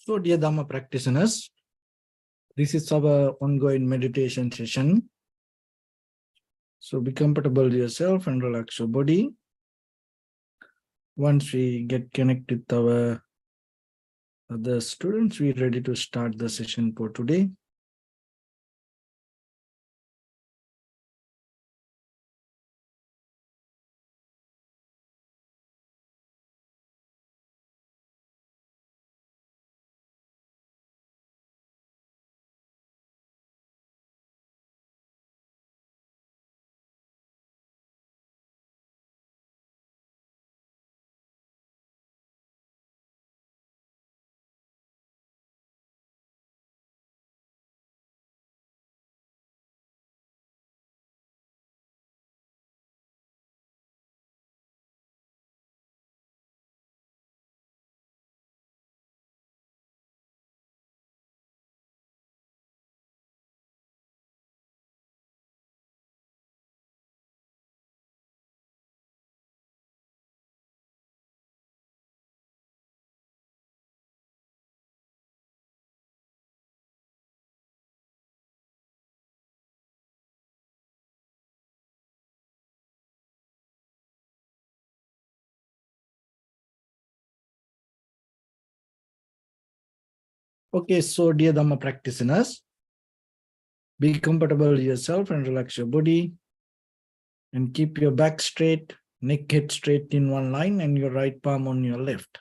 So, dear Dhamma practitioners, this is our ongoing meditation session. So, be comfortable with yourself and relax your body. Once we get connected with our other students, we're ready to start the session for today. Okay, so dear Dhamma practitioners, be comfortable with yourself and relax your body. And keep your back straight, neck head straight in one line, and your right palm on your left.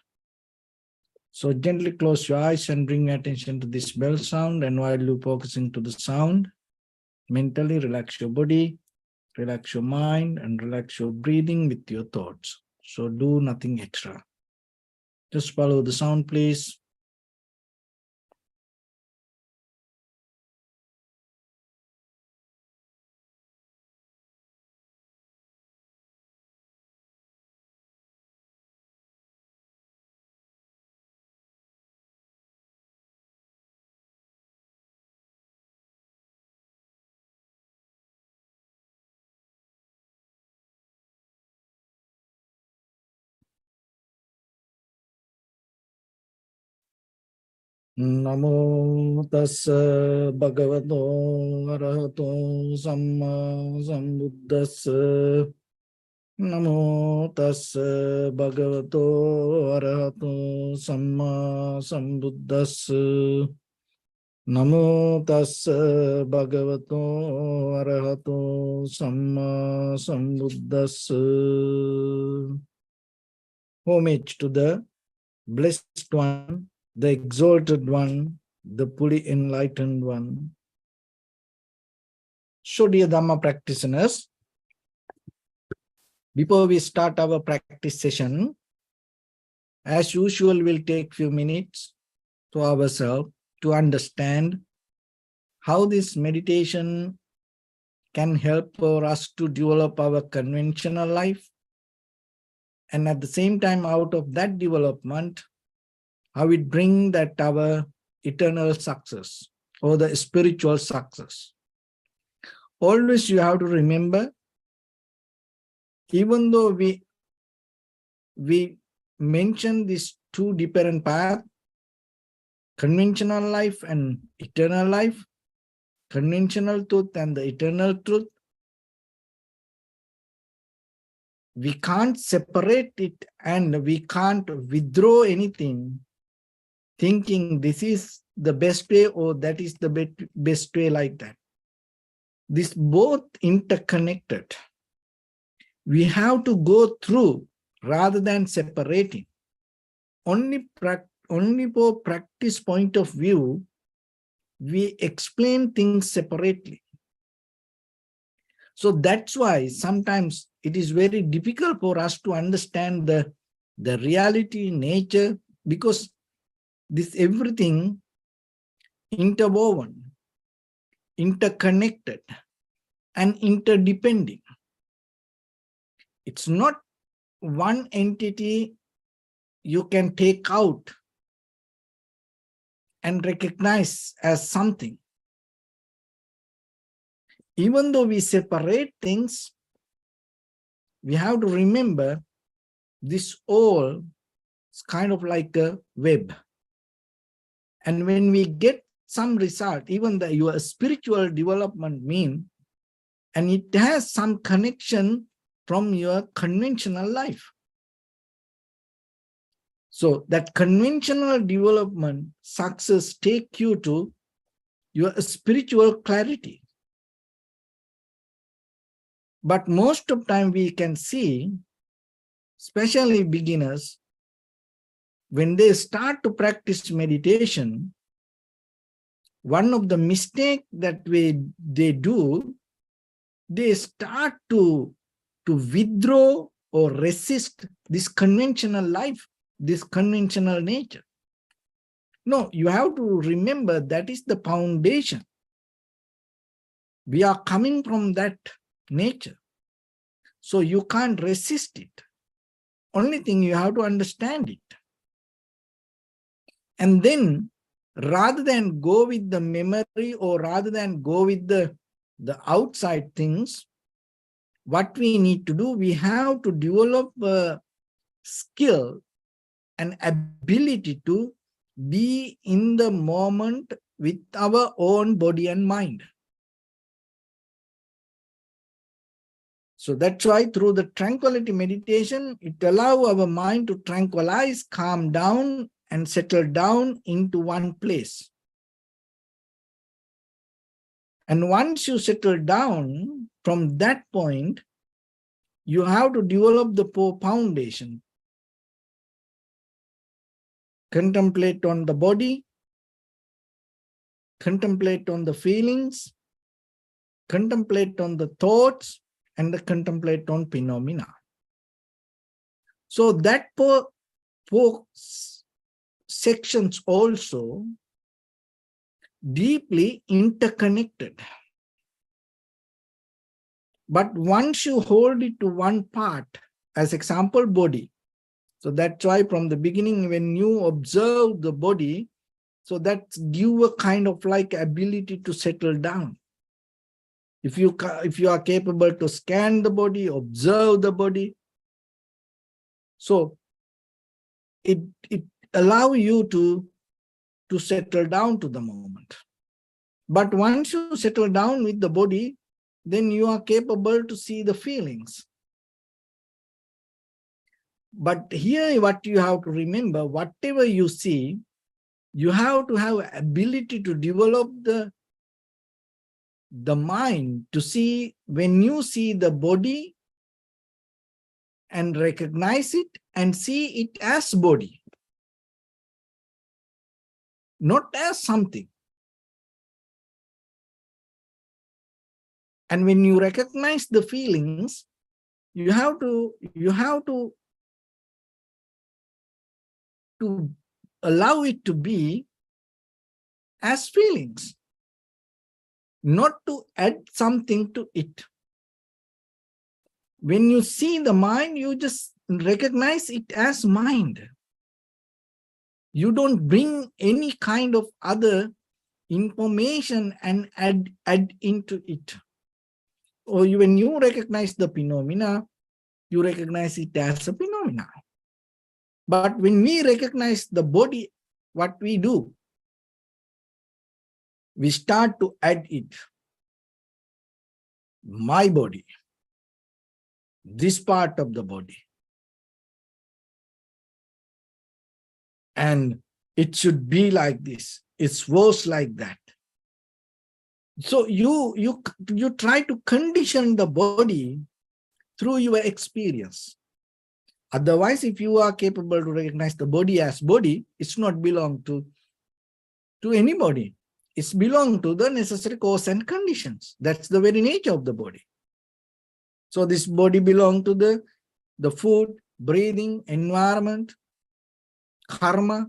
So gently close your eyes and bring your attention to this bell sound. And while you focusing to the sound, mentally relax your body, relax your mind, and relax your breathing with your thoughts. So do nothing extra. Just follow the sound, please. Namo tassa bhagavato arahato samma sambuddhassa. Namo tassa bhagavato arahato samma sambuddhassa. Namo tassa bhagavato arahato samma sambuddhassa. Homage to the blessed one, the exalted one, the fully enlightened one. So, dear Dhamma practitioners, before we start our practice session, as usual, we'll take few minutes to ourselves to understand how this meditation can help for us to develop our conventional life, and at the same time, out of that development, how it brings that our eternal success or the spiritual success. Always you have to remember, even though we mention these two different paths, conventional life and eternal life, conventional truth and the eternal truth, we can't separate it and we can't withdraw anything thinking this is the best way or that is the best way, like that. This both interconnected. We have to go through rather than separating. Only for practice point of view, we explain things separately. So that's why sometimes it is very difficult for us to understand the reality, nature, because this everything interwoven, interconnected, and interdependent. It's not one entity you can take out and recognize as something. Even though we separate things, we have to remember this all is kind of like a web. And when we get some result, even your spiritual development mean, and it has some connection from your conventional life. So that conventional development success take you to your spiritual clarity. But most of the time we can see, especially beginners, when they start to practice meditation, one of the mistakes that they do, they start to withdraw or resist this conventional life, this conventional nature. No, you have to remember that is the foundation. We are coming from that nature. So you can't resist it. Only thing you have to understand it. And then rather than go with the memory or rather than go with the outside things, what we need to do, we have to develop a skill and ability to be in the moment with our own body and mind. So that's why through the tranquility meditation, it allows our mind to tranquilize, calm down, and settle down into one place. And once you settle down, from that point, you have to develop the foundation. Contemplate on the body, contemplate on the feelings, contemplate on the thoughts, and contemplate on phenomena. So that four sections also deeply interconnected. But once you hold it to one part, as example, body. So that's why from the beginning, when you observe the body, so that's give a kind of like ability to settle down. If you are capable to scan the body, observe the body, so it allows you to settle down to the moment. But once you settle down with the body, then you are capable to see the feelings. But here what you have to remember, whatever you see, you have to have ability to develop the mind to see. When you see the body and recognize it and see it as body, not as something. And when you recognize the feelings, you have to allow it to be as feelings, not to add something to it. When you see the mind, you just recognize it as mind. You don't bring any kind of other information and add into it. Or when you recognize the phenomena, you recognize it as a phenomena. But when we recognize the body, what we do, we start to add it. My body, this part of the body. And it should be like this. It's worse like that. So you try to condition the body through your experience. Otherwise, if you are capable to recognize the body as body, it's not belong to anybody. It's belong to the necessary cause and conditions. That's the very nature of the body. So this body belong to the food, breathing, environment, karma.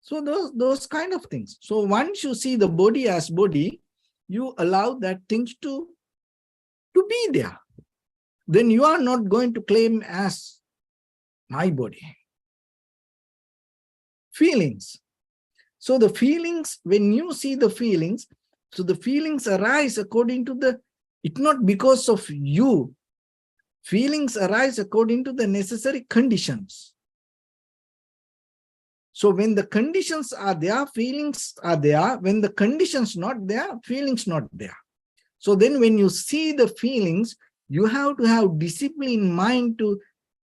So those kind of things. So once you see the body as body, you allow that things to be there. Then you are not going to claim as my body. Feelings. So the feelings, when you see the feelings, so the feelings arise according to it's not because of you. Feelings arise according to the necessary conditions. So when the conditions are there, feelings are there. When the conditions not there, feelings not there. So then when you see the feelings, you have to have discipline in mind to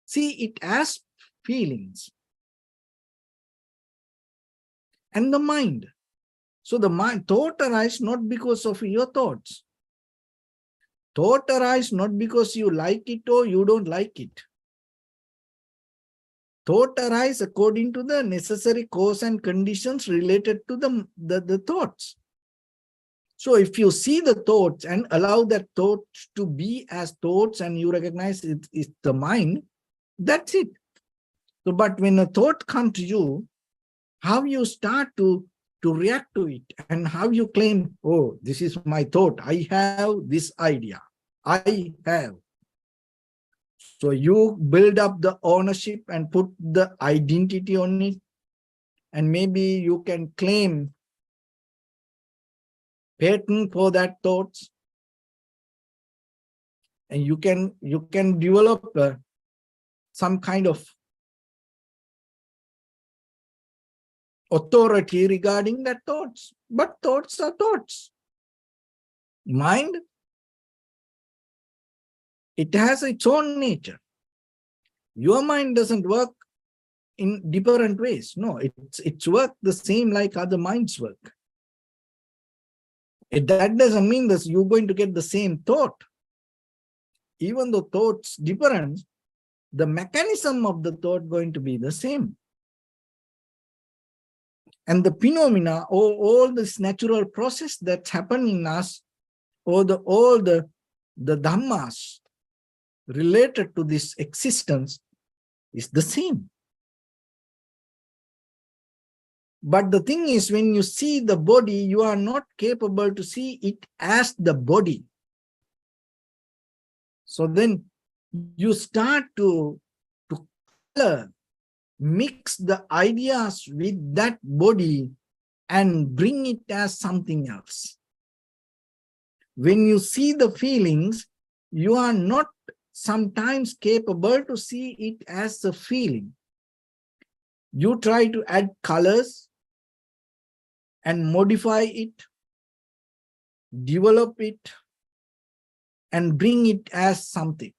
see it as feelings. And the mind. So the mind, thought arise not because of your thoughts. Thought arise not because you like it or you don't like it. Thought arise according to the necessary cause and conditions related to the thoughts. So if you see the thoughts and allow that thoughts to be as thoughts and you recognize it is the mind, that's it. So, but when a thought comes to you, how you start to react to it and how you claim, oh, this is my thought. I have this idea. I have. So you build up the ownership and put the identity on it. And maybe you can claim patent for that thoughts. And you can develop some kind of authority regarding that thoughts. But thoughts are thoughts. Mind, it has its own nature. Your mind doesn't work in different ways. No, it's work the same like other minds work. That doesn't mean that you're going to get the same thought. Even though thoughts different, the mechanism of the thought going to be the same. And the phenomena or all this natural process that's happening in us, or all the dhammas related to this existence is the same. But the thing is, when you see the body, you are not capable to see it as the body. So then you start to color, mix the ideas with that body and bring it as something else. When you see the feelings, you are not sometimes capable to see it as a feeling. You try to add colors and modify it, develop it, and bring it as something.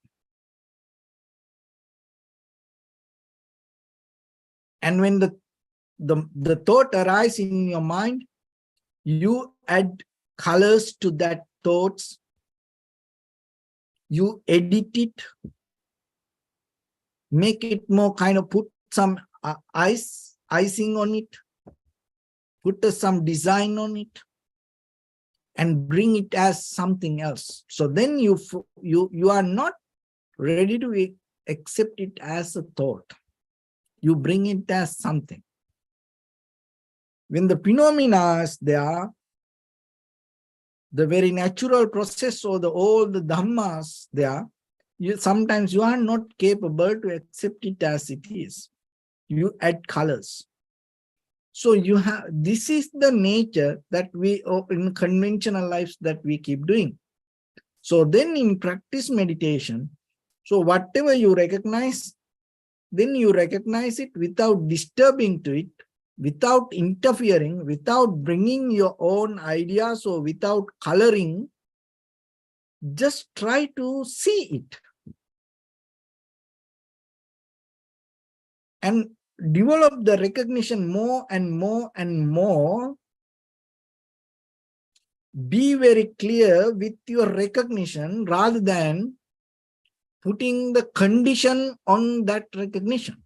And when the thought arises in your mind, you add colors to that thoughts, you edit it, make it more kind of, put some icing on it, put some design on it, and bring it as something else. So then you are not ready to accept it as a thought. You bring it as something. When the phenomena is there, the very natural process or all the dhammas there, sometimes you are not capable to accept it as it is. You add colors. So you have, this is the nature that we, in conventional lives, that we keep doing. So then in practice meditation, so whatever you recognize, then you recognize it without disturbing to it, without interfering, without bringing your own ideas or without coloring. Just try to see it. And develop the recognition more and more and more. Be very clear with your recognition rather than putting the condition on that recognition.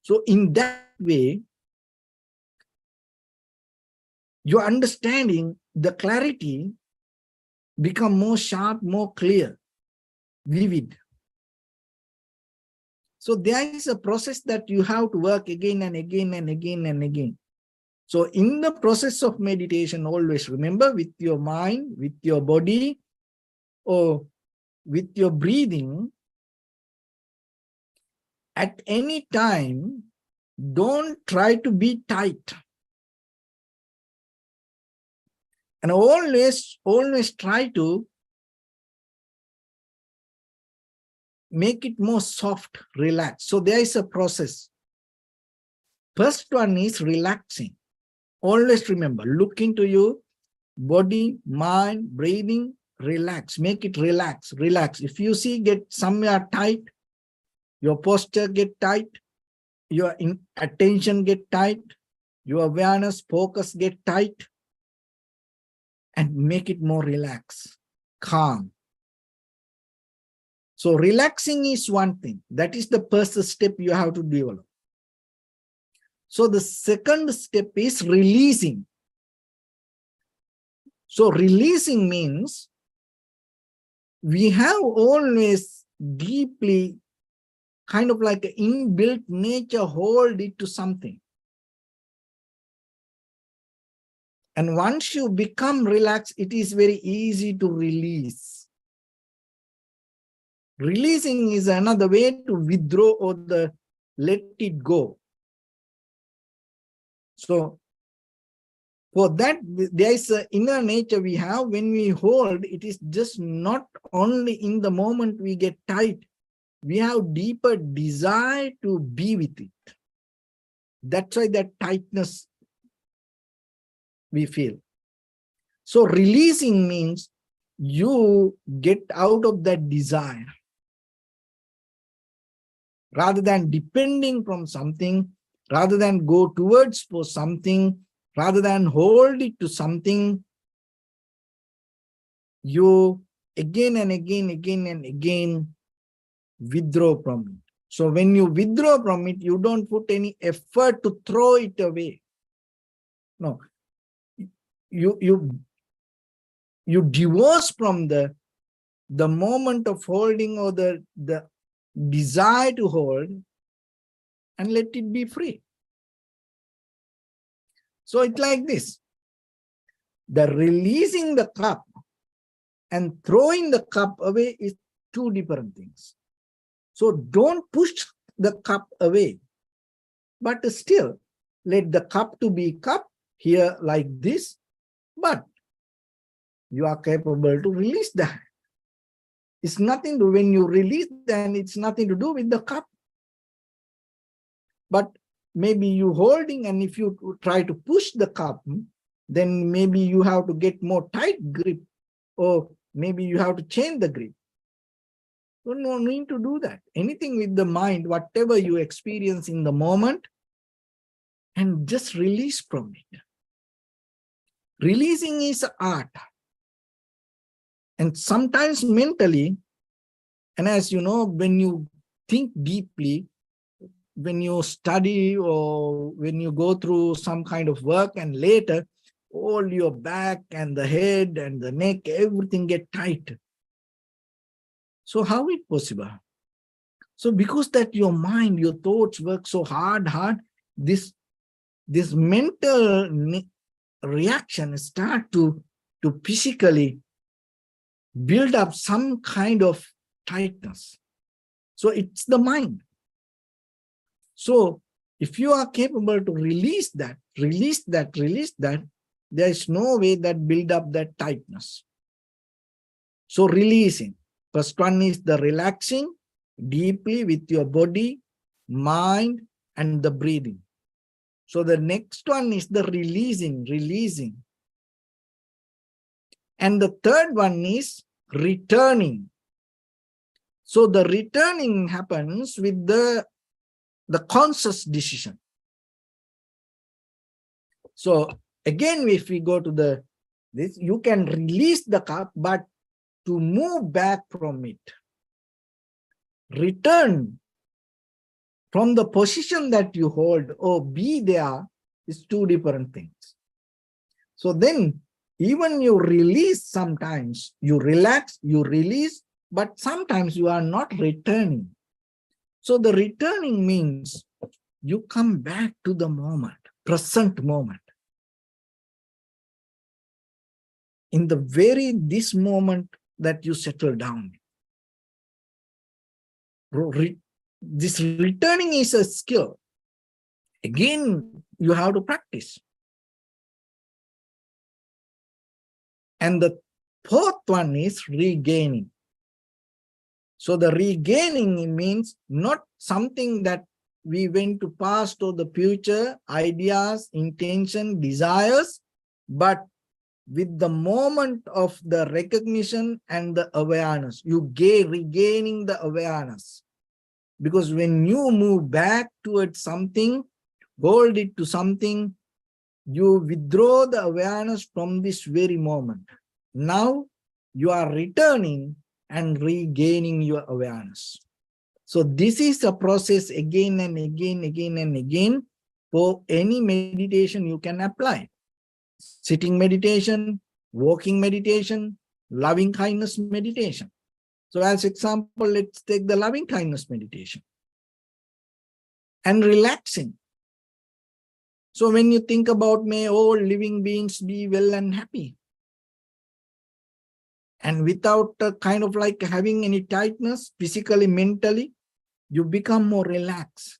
So in that way, your understanding, the clarity become more sharp, more clear, vivid. So there is a process that you have to work again and again and again and again. So in the process of meditation, always remember, with your mind, with your body, or with your breathing, at any time, don't try to be tight. And always try to make it more soft, relaxed. So there is a process. First one is relaxing. Always remember, look into your body, mind, breathing, relax. Make it relax, relax. If you see get somewhere tight, your posture get tight, your attention get tight, your awareness, focus get tight, and make it more relaxed, calm. So relaxing is one thing. That is the first step you have to develop. So the second step is releasing. So releasing means we have always deeply kind of like an inbuilt nature, hold it to something. And once you become relaxed, it is very easy to release. Releasing is another way to withdraw or let it go. So for that, there is an inner nature we have. When we hold, it is just not only in the moment we get tight. We have deeper desire to be with it. That's why that tightness we feel. So releasing means you get out of that desire. Rather than depending from something, rather than go towards for something, rather than hold it to something, you again and again withdraw from it. So when you withdraw from it, you don't put any effort to throw it away. No, you divorce from the moment of holding or the desire to hold and let it be free. So it's like this. The releasing the cup and throwing the cup away is two different things. So don't push the cup away, but still let the cup to be cup here like this, but you are capable to release that. It's nothing to, when you release, then it's nothing to do with the cup. But maybe you holding, and if you try to push the cup, then maybe you have to get more tight grip, or maybe you have to change the grip. So no need to do that. Anything with the mind, whatever you experience in the moment, and just release from it. Releasing is art. And sometimes mentally, and as you know, when you think deeply, when you study or when you go through some kind of work, and later all your back and the head and the neck, everything get tight. So how is it possible? So because that your mind, your thoughts work so hard, this mental reaction start to physically build up some kind of tightness. So it's the mind. So if you are capable to release that, there is no way that build up that tightness. So releasing. First one is the relaxing deeply with your body, mind, and the breathing. So the next one is the releasing. And the third one is returning. So the returning happens with the conscious decision. So again, if we go to this, you can release the cup, but to move back from it, return from the position that you hold or be there is two different things. So then even you release, sometimes you relax, you release, but sometimes you are not returning. So the returning means you come back to the moment, present moment. In this moment that you settle down. This returning is a skill. Again, you have to practice. And the fourth one is regaining. So the regaining means not something that we went to past or the future, ideas, intention, desires, but with the moment of the recognition and the awareness, you regaining the awareness. Because when you move back towards something, hold it to something, you withdraw the awareness from this very moment. Now you are returning and regaining your awareness. So this is a process again and again, again and again. For any meditation you can apply. Sitting meditation, walking meditation, loving kindness meditation. So as example, let's take the loving kindness meditation. And relaxing. So when you think about, may all living beings be well and happy. And without kind of like having any tightness, physically, mentally, you become more relaxed.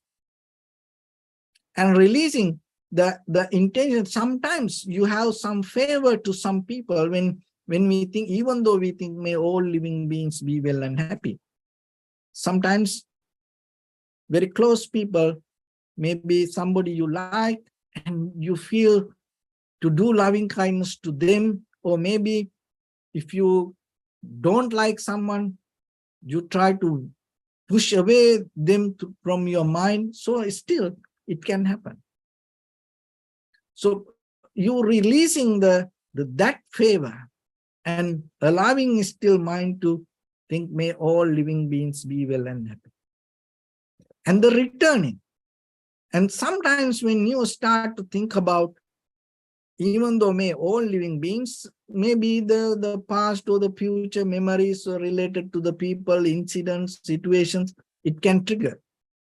And releasing the intention. Sometimes you have some favor to some people when we think, even though we think, may all living beings be well and happy. Sometimes very close people, maybe somebody you like, and you feel to do loving kindness to them. Or maybe if you don't like someone, you try to push away them from your mind. So still it can happen. So you releasing that favor and allowing still mind to think, may all living beings be well and happy. And the returning. And sometimes when you start to think about, even though may all living beings, maybe the past or the future memories related to the people, incidents, situations, it can trigger,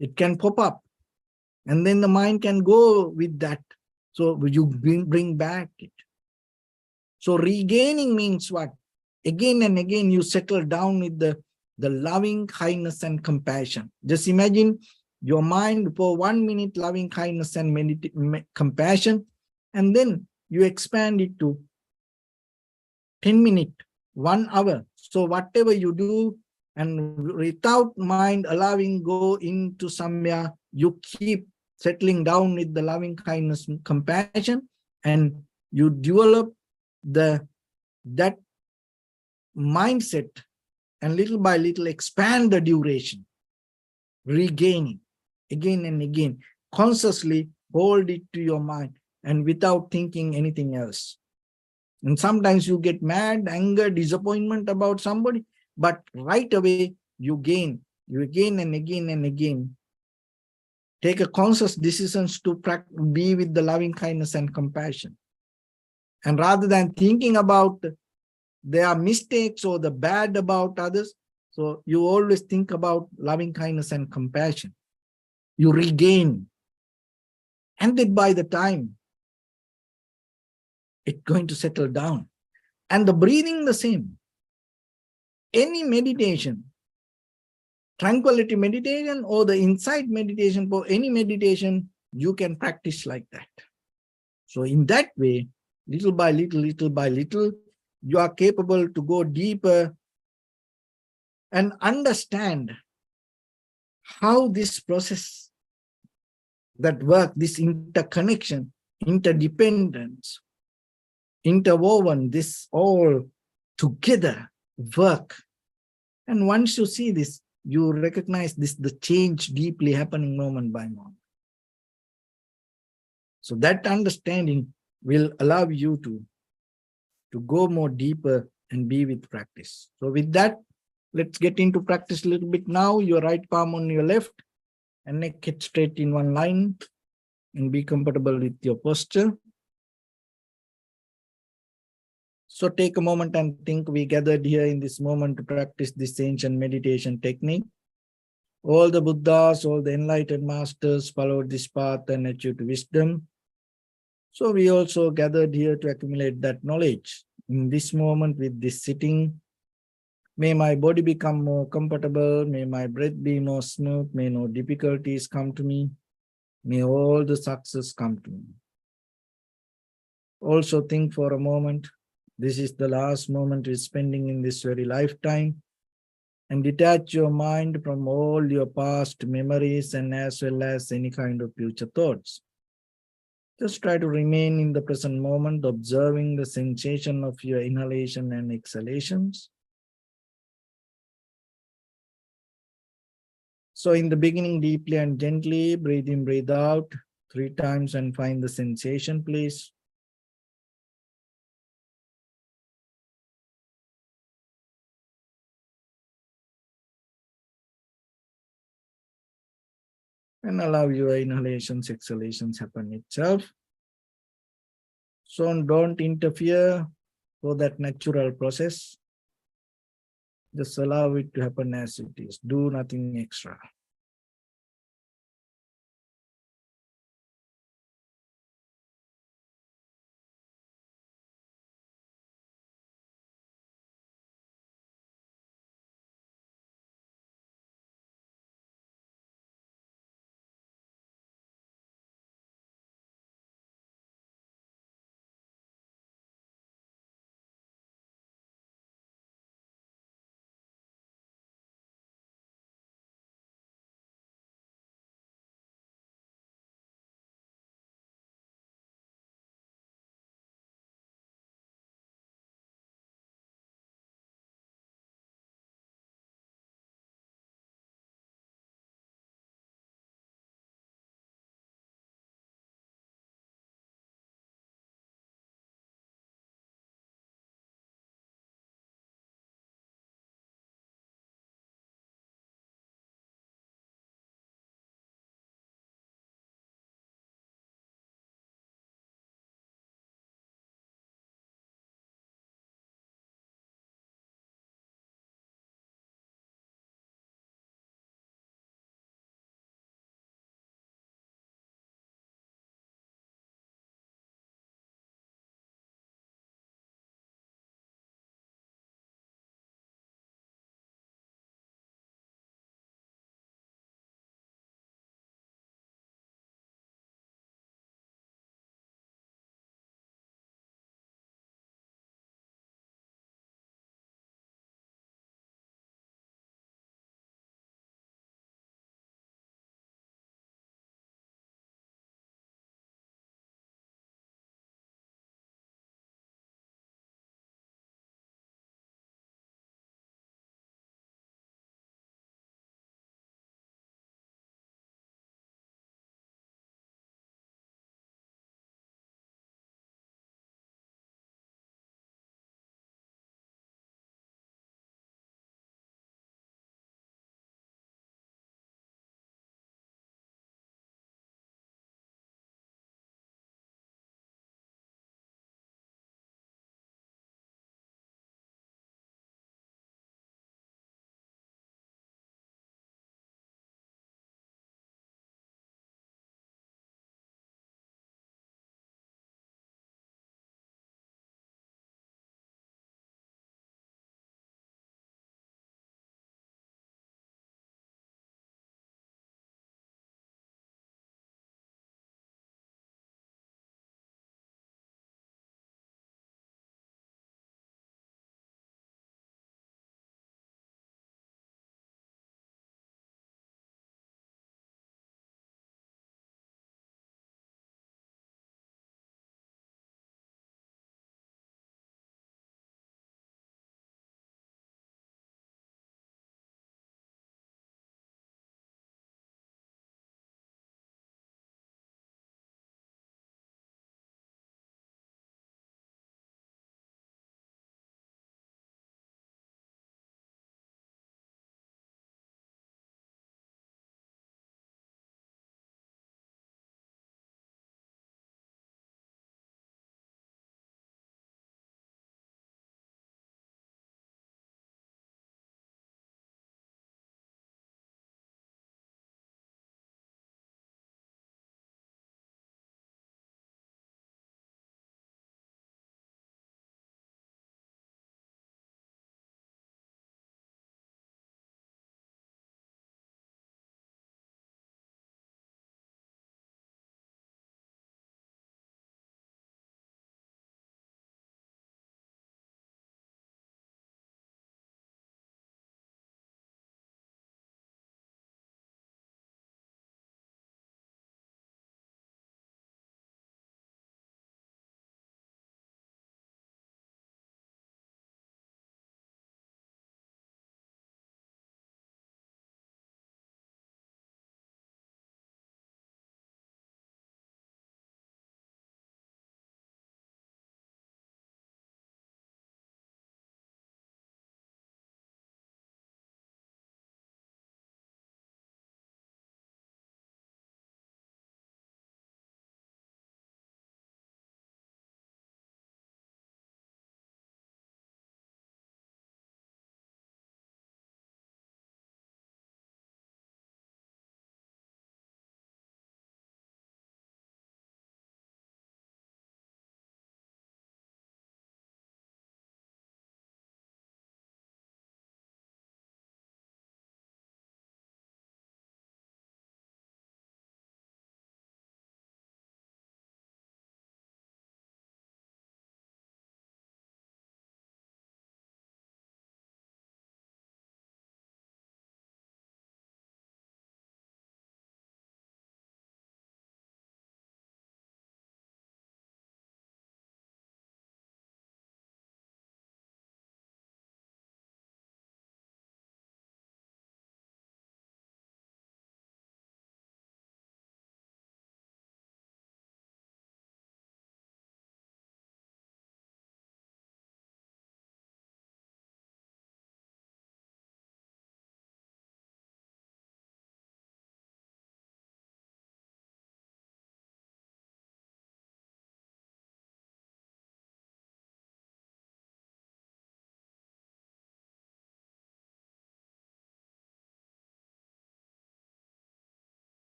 it can pop up. And then the mind can go with that. So you bring back it. So regaining means what? Again and again, you settle down with the loving kindness and compassion. Just imagine your mind for 1 minute loving kindness and compassion, and then you expand it to 10 minutes, 1 hour. So whatever you do, and without mind allowing go into somewhere, you keep settling down with the loving kindness and compassion, and you develop that mindset, and little by little expand the duration, regaining again and again, consciously hold it to your mind and without thinking anything else. And sometimes you get mad, anger, disappointment about somebody, but right away you again and again and again take a conscious decisions to be with the loving kindness and compassion. And rather than thinking about their mistakes or the bad about others, so you always think about loving kindness and compassion. You regain. And then by the time, it's going to settle down. And the breathing the same. Any meditation, tranquility meditation or the insight meditation, for any meditation, you can practice like that. So in that way, little by little, you are capable to go deeper and understand how this process that work, this interconnection, interdependence, interwoven, this all together work. And once you see this, you recognize this, the change deeply happening moment by moment. So that understanding will allow you to go more deeper and be with practice. So with that, let's get into practice a little bit now. Your right palm on your left and neck head straight in one line, and be comfortable with your posture. So take a moment and think, we gathered here in this moment to practice this ancient meditation technique. All the Buddhas, all the enlightened masters followed this path and achieved wisdom. So we also gathered here to accumulate that knowledge. In this moment with this sitting, may my body become more comfortable, may my breath be more smooth, may no difficulties come to me, may all the success come to me. Also think for a moment, this is the last moment we're spending in this very lifetime. and detach your mind from all your past memories and as well as any kind of future thoughts. Just try to remain in the present moment, observing the sensation of your inhalation and exhalations. So in the beginning, deeply and gently, breathe in, breathe out 3 times and find the sensation, please. And allow your inhalations, exhalations happen itself. So don't interfere for that natural process. Just allow it to happen as it is. Do nothing extra.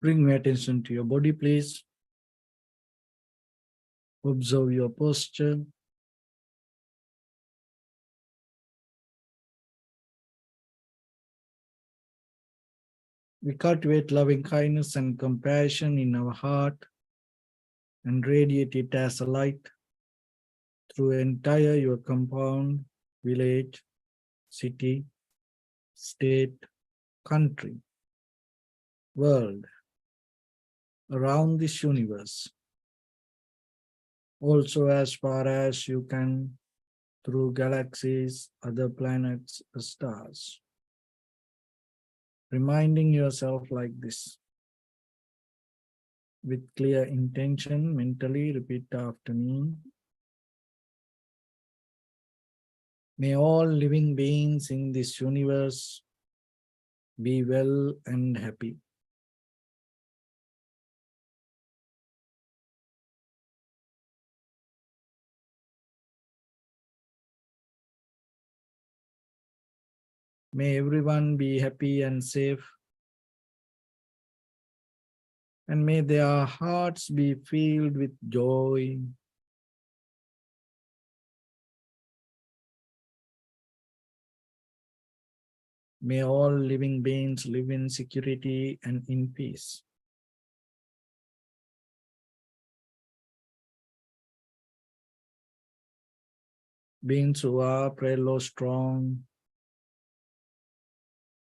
Bring your attention to your body, please. Observe your posture. We cultivate loving kindness and compassion in our heart and radiate it as a light through entire your compound, village, city, state, country, world, around this universe. Also as far as you can through galaxies, other planets, stars. Reminding yourself like this. With clear intention, mentally repeat after me. May all living beings in this universe be well and happy. May everyone be happy and safe. And may their hearts be filled with joy. May all living beings live in security and in peace. Beings who are frail or strong,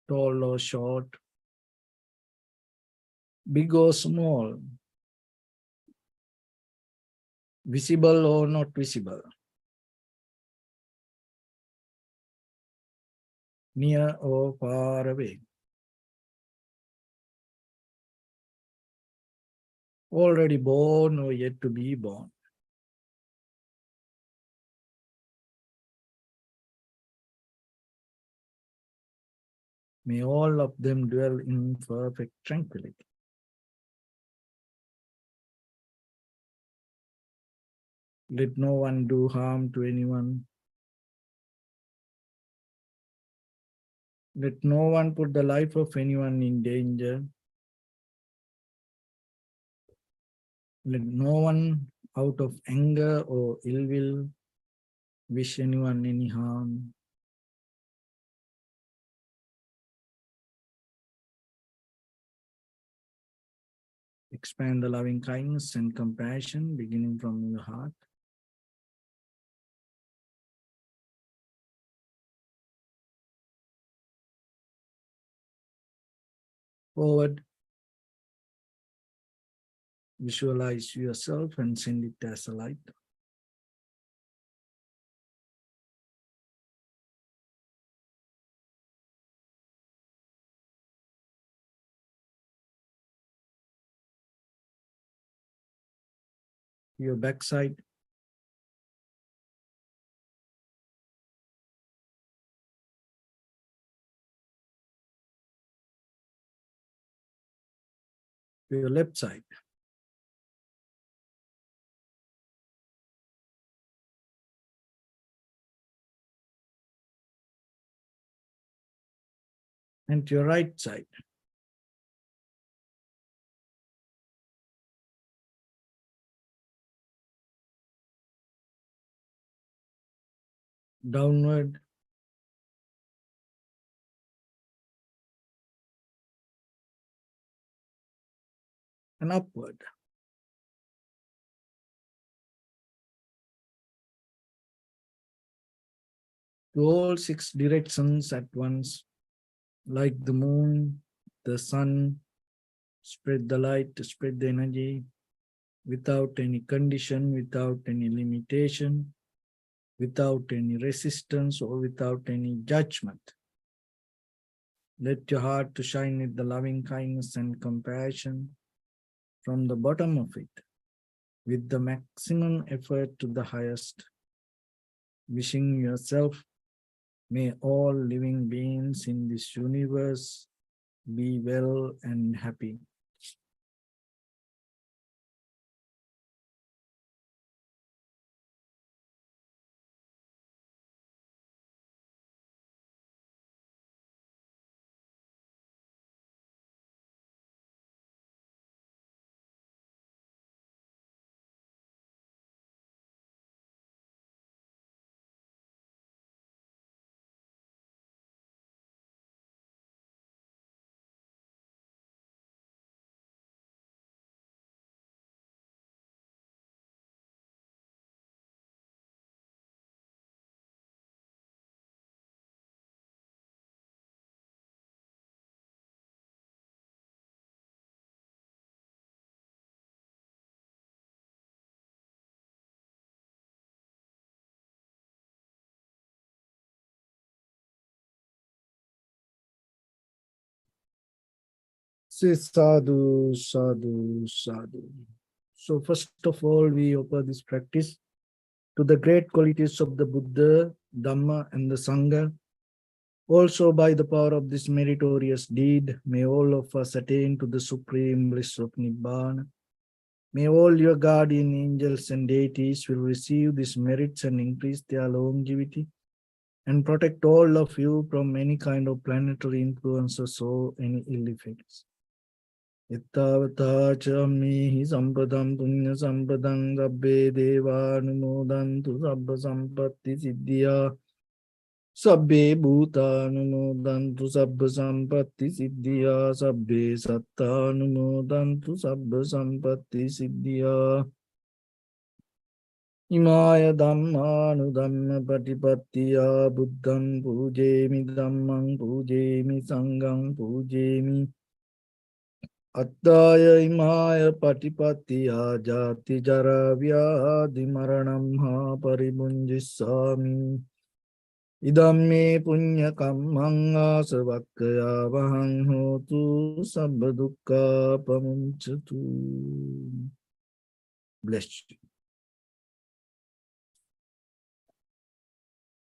tall or short, big or small, visible or not visible, near or far away, already born or yet to be born. May all of them dwell in perfect tranquility. Let no one do harm to anyone. Let no one put the life of anyone in danger. Let no one, out of anger or ill will, wish anyone any harm. Expand the loving kindness and compassion beginning from your heart. Forward, visualize yourself and send it as a light. Your backside, your left side, and to your right side. Downward, and upward. To all 6 directions at once, like the moon, the sun, spread the light, spread the energy, without any condition, without any limitation, without any resistance or without any judgment. Let your heart to shine with the loving kindness and compassion from the bottom of it, with the maximum effort to the highest. Wishing yourself, may all living beings in this universe be well and happy. Say sadhu, sadhu, sadhu. So first of all, we offer this practice to the great qualities of the Buddha, Dhamma, and the Sangha. Also, by the power of this meritorious deed, may all of us attain to the supreme bliss of Nibbana. May all your guardian angels and deities will receive these merits and increase their longevity and protect all of you from any kind of planetary influences or any ill effects. Ittavata chammihi sampadam punya sampadam sabbe deva anumodantu sabba sampatti siddhya sabbe bhuta anumodantu sabba sampatti siddhya sabbe satta anumodantu sabba sampatti siddhya Imaya Dhamma Dhamma Patipattiya Buddham Pujemi Dhammam Pujemi Sangham Pujemi Attaya Imaya Patipattiya Jati Jara Vyadi Maranam Ha Paribunjissami Idamme Punya Kammang Asavakkaya Vahang Hotu Sabba Dukkha Pamunchatu. Bless you.